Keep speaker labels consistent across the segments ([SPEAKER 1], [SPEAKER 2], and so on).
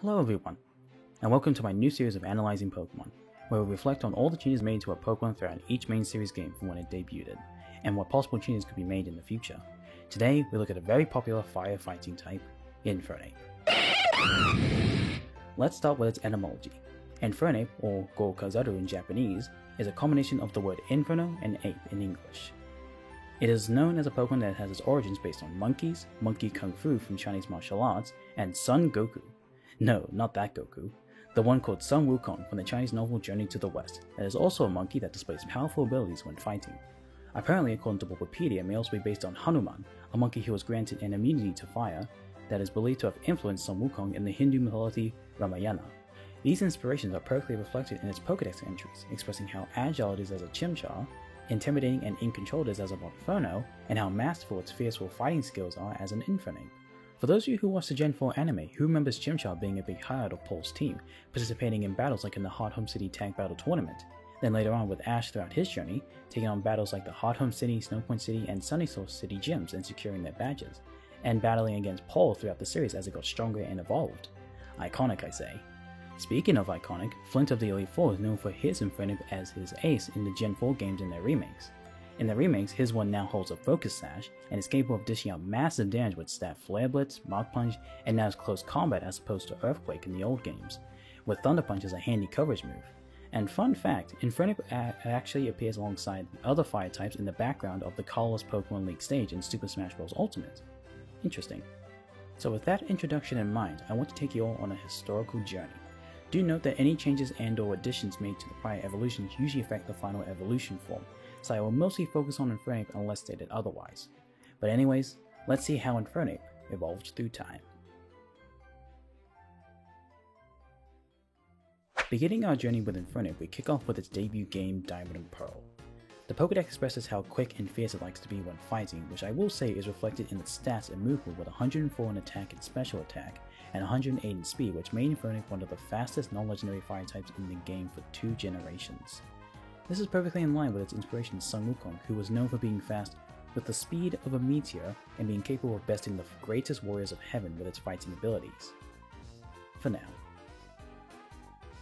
[SPEAKER 1] Hello everyone, and welcome to my new series of Analyzing Pokemon, where we reflect on all the changes made to a Pokemon throughout each main series game from when it debuted, and what possible changes could be made in the future. Today, we look at a very popular firefighting type, Infernape. Let's start with its etymology. Infernape, or Gorkazaru in Japanese, is a combination of the word inferno and ape in English. It is known as a Pokemon that has its origins based on monkeys, monkey kung fu from Chinese martial arts, and Son Goku. No, not that Goku. The one called Sun Wukong from the Chinese novel Journey to the West, that is also a monkey that displays powerful abilities when fighting. Apparently, according to Wikipedia, may also be based on Hanuman, a monkey who was granted an immunity to fire that is believed to have influenced Sun Wukong in the Hindu mythology Ramayana. These inspirations are perfectly reflected in its Pokedex entries, expressing how agile it is as a Chimchar, intimidating and in control it is as a Monferno, and how masterful its fearful fighting skills are as an Infernape. For those of you who watched the Gen 4 anime, who remembers Chimchar being a big highlight of Paul's team, participating in battles like in the Hard Home City Tag Battle Tournament, then later on with Ash throughout his journey, taking on battles like the Hard Home City, Snowpoint City, and Sunny Source City gyms and securing their badges, and battling against Paul throughout the series as it got stronger and evolved. Iconic, I say. Speaking of iconic, Flint of the Elite Four is known for his Infernape as his ace in the Gen 4 games and their remakes. In the remakes, his one now holds a Focus Sash and is capable of dishing out massive damage with Stat Flare Blitz, Mach Punch, and now is close combat as opposed to Earthquake in the old games, with Thunder Punch as a handy coverage move. And fun fact, Infernape actually appears alongside the other fire types in the background of the colorless Pokemon League stage in Super Smash Bros. Ultimate. Interesting. So with that introduction in mind, I want to take you all on a historical journey. Do note that any changes and or additions made to the prior evolutions usually affect the final evolution form, so I will mostly focus on Infernape unless stated otherwise. But anyways, let's see how Infernape evolved through time. Beginning our journey with Infernape, we kick off with its debut game, Diamond and Pearl. The Pokedex expresses how quick and fierce it likes to be when fighting, which I will say is reflected in its stats and movement with 104 in attack and special attack, and 108 in speed, which made Infernape one of the fastest non-legendary fire types in the game for 2 generations. This is perfectly in line with its inspiration Sun Wukong, who was known for being fast with the speed of a meteor and being capable of besting the greatest warriors of heaven with its fighting abilities. For now.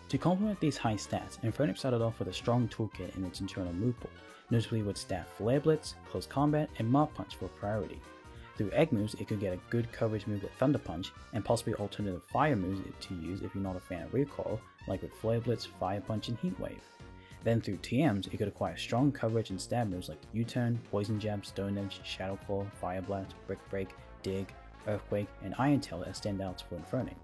[SPEAKER 1] To complement these high stats, Infernape started off with a strong toolkit in its internal move pool, notably with Stat Flare Blitz, Close Combat, and Mach Punch for priority. Through egg moves, it could get a good coverage move with Thunder Punch, and possibly alternative fire moves to use if you're not a fan of recoil, like with Flare Blitz, Fire Punch, and Heat Wave. Then through TMs, it could acquire strong coverage and stab moves like U-Turn, Poison Jab, Stone Edge, Shadow Claw, Fire Blast, Brick Break, Dig, Earthquake, and Iron Tail as standouts for Infernape.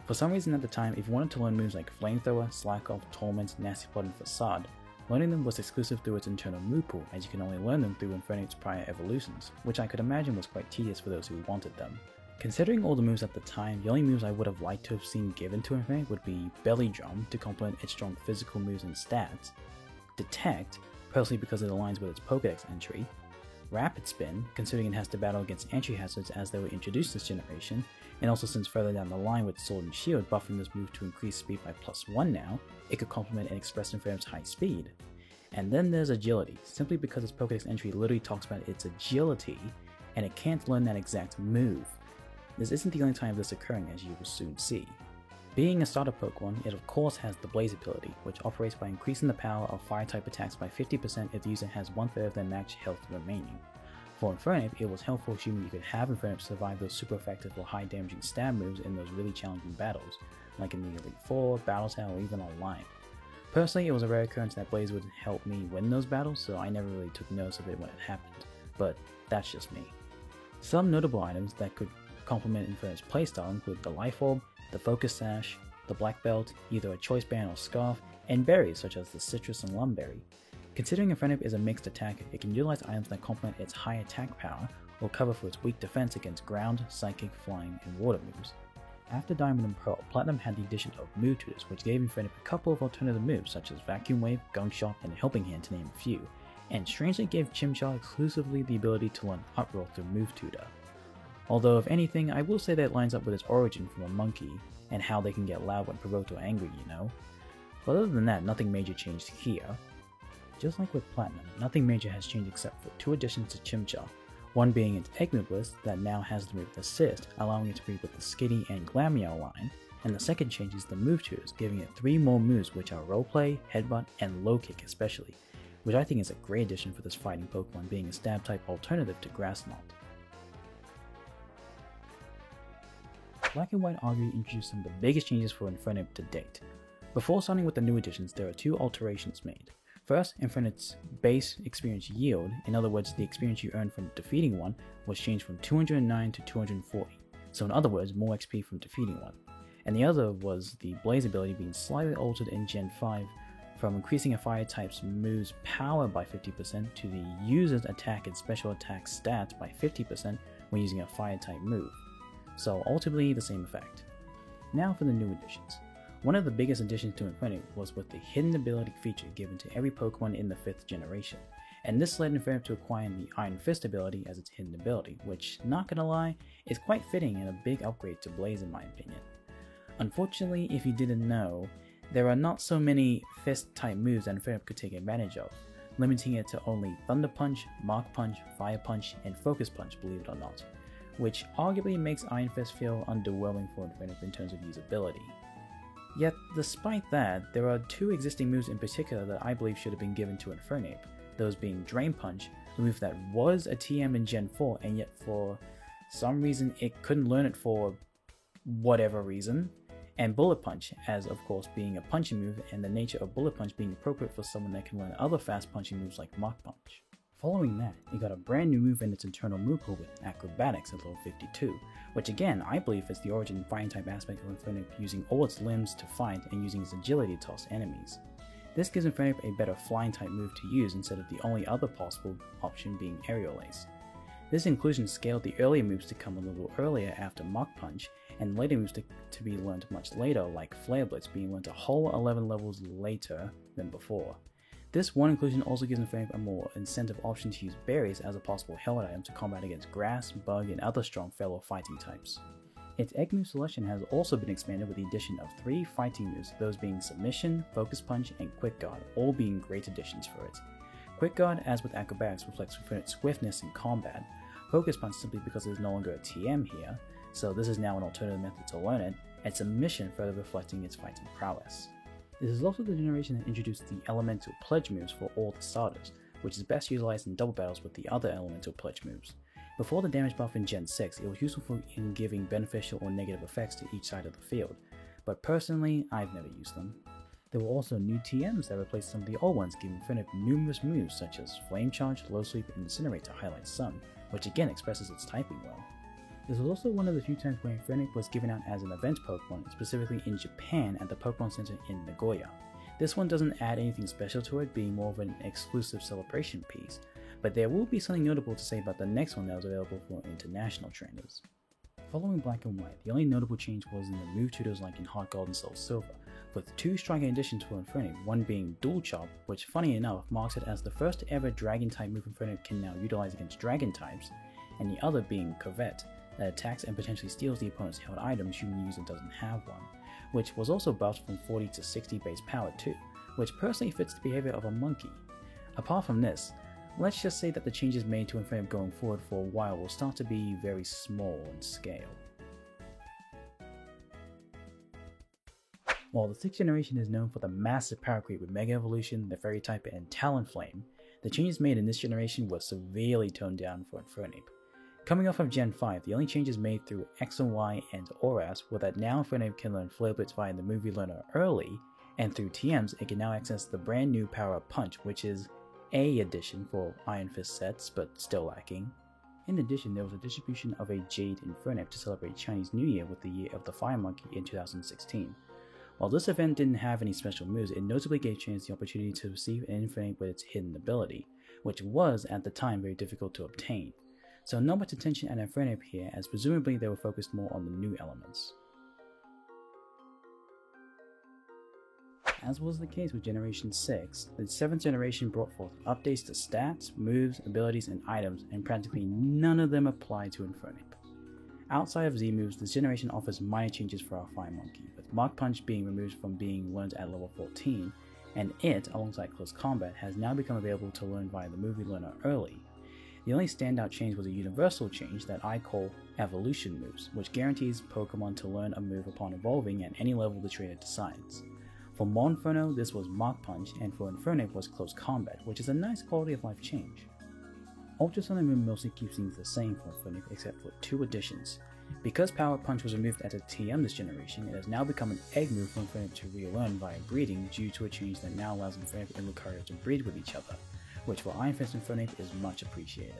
[SPEAKER 1] For some reason at the time, if you wanted to learn moves like Flamethrower, Slack Off, Torment, Nasty Plot, and Facade, learning them was exclusive through its internal move pool, as you can only learn them through Infernape's prior evolutions, which I could imagine was quite tedious for those who wanted them. Considering all the moves at the time, the only moves I would have liked to have seen given to Infernape would be Belly Drum to complement its strong physical moves and stats, Detect, personally because it aligns with its Pokedex entry, Rapid Spin, considering it has to battle against entry hazards as they were introduced this generation, and also since further down the line with Sword and Shield buffing this move to increase speed by +1 now, it could complement and express Infernape's high speed. And then there's Agility, simply because its Pokedex entry literally talks about its agility, and it can't learn that exact move. This isn't the only time of this occurring, as you will soon see. Being a starter Pokemon, it of course has the Blaze ability, which operates by increasing the power of Fire-type attacks by 50% if the user has 1/3 of their max health remaining. For Infernape, it was helpful assuming you could have Infernape survive those super effective or high damaging stab moves in those really challenging battles, like in the Elite Four, Battletown, or even online. Personally, it was a rare occurrence that Blaze would help me win those battles, so I never really took notice of it when it happened, but that's just me. Some notable items that could complement Infernape's playstyle include the Life Orb, the Focus Sash, the Black Belt, either a Choice Band or Scarf, and berries such as the Citrus and Lumberry. Considering Infernape is a mixed attacker, it can utilize items that complement its high attack power or cover for its weak defense against ground, psychic, flying, and water moves. After Diamond and Pearl, Platinum had the addition of Move Tutors, which gave Infernape a couple of alternative moves such as Vacuum Wave, Gunk Shot, and Helping Hand to name a few, and strangely gave Chimchar exclusively the ability to learn Uproar through Move Tutor. Although if anything, I will say that it lines up with its origin from a monkey, and how they can get loud when provoked or angry, you know. But other than that, nothing major changed here. Just like with Platinum, nothing major has changed except for 2 additions to Chimchar, one being its Egg move list that now has the move Assist, allowing it to breed with the Skitty and Glameow line, And the second change is the move tutors, giving it 3 more moves, which are roleplay, headbutt, and low kick especially, which I think is a great addition for this fighting Pokemon, being a stab type alternative to Grass Knot. Black and White arguably introduced some of the biggest changes for Infernape to date. Before starting with the new additions, there are 2 alterations made. First, Infernape's base experience yield, in other words the experience you earn from defeating one, was changed from 209 to 240, so in other words more XP from defeating one. And the other was the Blaze ability being slightly altered in Gen 5 from increasing a fire type's move's power by 50% to the user's attack and special attack stats by 50% when using a fire type move. So ultimately the same effect. Now for the new additions. One of the biggest additions to Infernape was with the hidden ability feature given to every Pokemon in the 5th generation, and this led Infernape to acquiring the Iron Fist ability as its hidden ability, which, not gonna lie, is quite fitting and a big upgrade to Blaze in my opinion. Unfortunately, if you didn't know, there are not so many Fist type moves that Infernape could take advantage of, limiting it to only Thunder Punch, Mach Punch, Fire Punch, and Focus Punch, believe it or not, which arguably makes Iron Fist feel underwhelming for Infernape in terms of usability. Yet, despite that, there are 2 existing moves in particular that I believe should have been given to Infernape, those being Drain Punch, a move that was a TM in Gen 4 and yet for some reason it couldn't learn it for whatever reason, and Bullet Punch, as of course being a punching move and the nature of Bullet Punch being appropriate for someone that can learn other fast punching moves like Mach Punch. Following that, it got a brand new move in its internal move pool with Acrobatics at level 52, which again I believe is the origin fighting type aspect of Infernape using all its limbs to fight and using its agility to toss enemies. This gives Infernape a better flying type move to use instead of the only other possible option being Aerial Ace. This inclusion scaled the earlier moves to come a little earlier after Mach Punch, and later moves to be learned much later, like Flare Blitz being learned a whole 11 levels later than before. This one inclusion also gives Infernape a more incentive option to use berries as a possible helmet item to combat against grass, bug, and other strong fellow fighting types. Its egg move selection has also been expanded with the addition of 3 fighting moves, those being Submission, Focus Punch, and Quick Guard, all being great additions for it. Quick Guard, as with Acrobatics, reflects Infernape's swiftness in combat. Focus Punch simply because it is no longer a TM here, so this is now an alternative method to learn it, and Submission further reflecting its fighting prowess. This is also the generation that introduced the Elemental Pledge moves for all the starters, which is best utilized in double battles with the other Elemental Pledge moves. Before the damage buff in Gen 6, it was useful in giving beneficial or negative effects to each side of the field, but personally, I've never used them. There were also new TMs that replaced some of the old ones, giving Infernape numerous moves such as Flame Charge, Low Sweep, and Incinerate to highlight Sun, which again expresses its typing well. This was also one of the few times where Infernape was given out as an event Pokemon, specifically in Japan at the Pokemon Center in Nagoya. This one doesn't add anything special to it, being more of an exclusive celebration piece, but there will be something notable to say about the next one that was available for international trainers. Following Black and White, the only notable change was in the move tutors like in Heart Gold and Soul Silver, with 2 striking additions for Infernape, one being Dual Chop, which funny enough marks it as the first ever Dragon type move Infernape can now utilize against Dragon types, and the other being Curvet, that attacks and potentially steals the opponent's held items should the user doesn't have one, which was also buffed from 40 to 60 base power too, which personally fits the behavior of a monkey. Apart from this, let's just say that the changes made to Infernape going forward for a while will start to be very small in scale. While the 6th generation is known for the massive power creep with Mega Evolution, the Fairy type, and Talonflame, the changes made in this generation were severely toned down for Infernape. Coming off of Gen 5, the only changes made through X and Y and ORAS were that now Infernape can learn Flare Blitz via the Movie Learner early, and through TMs it can now access the brand new Power Up Punch, which is a addition for Iron Fist sets, but still lacking. In addition, there was a distribution of a Jade Infernape to celebrate Chinese New Year with the Year of the Fire Monkey in 2016. While this event didn't have any special moves, it notably gave trainers the opportunity to receive an Infernape with its hidden ability, which was at the time very difficult to obtain. So not much attention at Infernape here, as presumably they were focused more on the new elements. As was the case with Generation 6, the 7th generation brought forth updates to stats, moves, abilities, and items, and practically none of them apply to Infernape. Outside of Z-moves, this generation offers minor changes for our Fire Monkey, with Mach Punch being removed from being learned at level 14, and it, alongside Close Combat, has now become available to learn via the Movie Learner early. The only standout change was a universal change that I call Evolution Moves, which guarantees Pokemon to learn a move upon evolving at any level the trainer decides. For Monferno, this was Mach Punch, and for Infernape was Close Combat, which is a nice quality of life change. Ultra Sun and Moon mostly keeps things the same for Infernape except for 2 additions. Because Power Punch was removed as a TM this generation, it has now become an egg move for Infernape to relearn via breeding due to a change that now allows Infernape and Lucario to breed with each other, which for Iron Fist Infernape is much appreciated.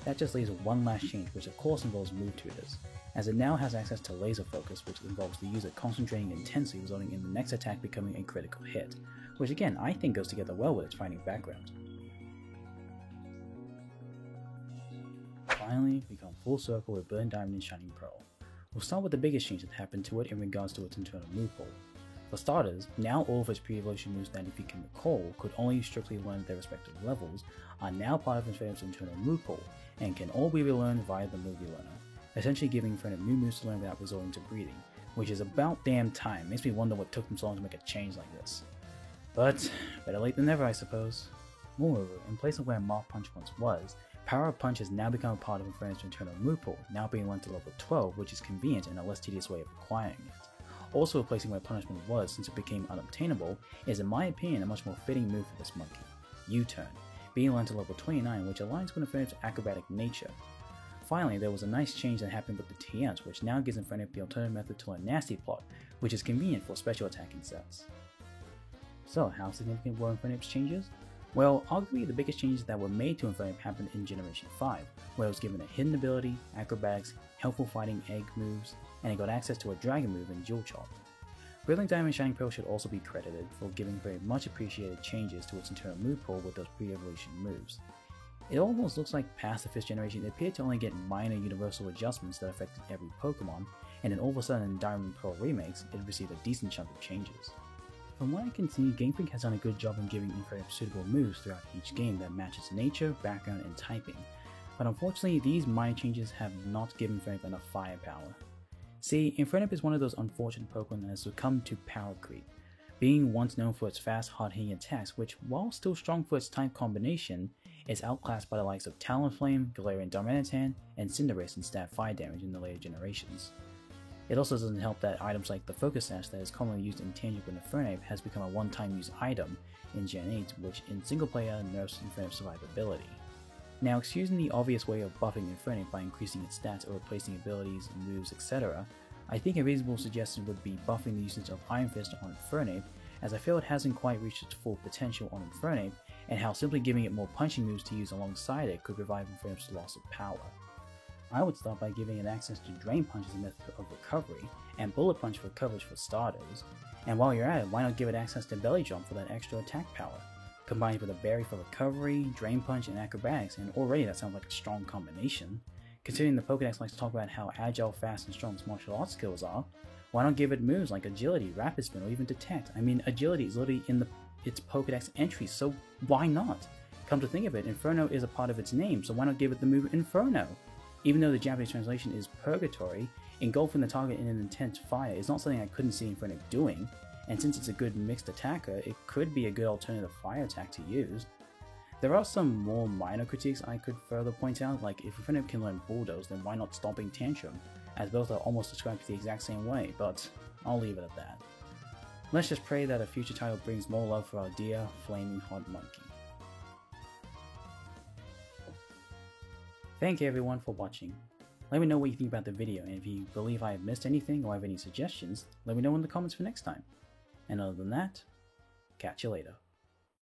[SPEAKER 1] That just leaves one last change, which of course involves move tutors, as it now has access to laser focus, which involves the user concentrating intensely, resulting in the next attack becoming a critical hit, which again I think goes together well with its fighting background. Finally, we come full circle with Brilliant Diamond and Shining Pearl. We'll start with the biggest change that happened to it in regards to its internal move pool. For starters, now all of its pre-evolution moves that, if you can recall, could only strictly learn at their respective levels, are now part of Infernape's internal move pool, and can all be relearned via the Movie Learner, essentially giving Infernape new moves to learn without resorting to breeding, which is about damn time. Makes me wonder what took them so long to make a change like this. But, better late than never, I suppose. Moreover, in place of where Mach Punch once was, Power Up Punch has now become a part of Infernape's internal move pool, now being learned to level 12, which is convenient and a less tedious way of acquiring it. Also replacing where Punishment was since it became unobtainable, is in my opinion a much more fitting move for this monkey, U-Turn, being learned to level 29, which aligns with Infernape's acrobatic nature. Finally, there was a nice change that happened with the TMs, which now gives Infernape the alternative method to learn Nasty Plot, which is convenient for special attacking sets. So how significant were Infernape's changes? Well, arguably the biggest changes that were made to Infernape happened in Generation 5, where it was given a hidden ability, acrobatics, helpful fighting egg moves, and it got access to a dragon move in Dual Chop. Brilliant Diamond and Shining Pearl should also be credited for giving very much appreciated changes to its internal move pool with those pre-evolution moves. It almost looks like past the 5th generation it appeared to only get minor universal adjustments that affected every Pokemon, and then all of a sudden in Diamond and Pearl remakes it received a decent chunk of changes. From what I can see, Game Freak has done a good job in giving Infernape suitable moves throughout each game that matches nature, background, and typing, but unfortunately these minor changes have not given Infernape enough firepower. See, Infernape is one of those unfortunate Pokemon that has succumbed to power creep, being once known for its fast, hard-hitting attacks, which, while still strong for its type combination, is outclassed by the likes of Talonflame, Galarian Darmanitan, and Cinderace in stat fire damage in the later generations. It also doesn't help that items like the Focus Sash that is commonly used in tandem with Infernape has become a one-time use item in Gen 8, which in single player nerfs Infernape's survivability. Now, excusing the obvious way of buffing Infernape by increasing its stats or replacing abilities, moves, etc., I think a reasonable suggestion would be buffing the usage of Iron Fist on Infernape, as I feel it hasn't quite reached its full potential on Infernape, and how simply giving it more punching moves to use alongside it could revive Infernape's loss of power. I would start by giving it access to Drain Punch as a method of recovery, and Bullet Punch for coverage for starters, and while you're at it, why not give it access to Belly Jump for that extra attack power, combined with a Berry for recovery, Drain Punch, and acrobatics, and already that sounds like a strong combination. Considering the Pokédex likes to talk about how agile, fast, and strong its martial arts skills are, why not give it moves like Agility, Rapid Spin, or even Detect? I mean, Agility is literally in its Pokédex entries, so why not? Come to think of it, Inferno is a part of its name, so why not give it the move Inferno? Even though the Japanese translation is Purgatory, engulfing the target in an intense fire is not something I couldn't see Inferno doing, and since it's a good mixed attacker, it could be a good alternative fire attack to use. There are some more minor critiques I could further point out, like if Inferno can learn Bulldoze, then why not Stomping Tantrum, as both are almost described the exact same way, but I'll leave it at that. Let's just pray that a future title brings more love for our dear, flaming hot monkey. Thank you everyone for watching. Let me know what you think about the video, and if you believe I have missed anything or have any suggestions, let me know in the comments for next time. And other than that, catch you later.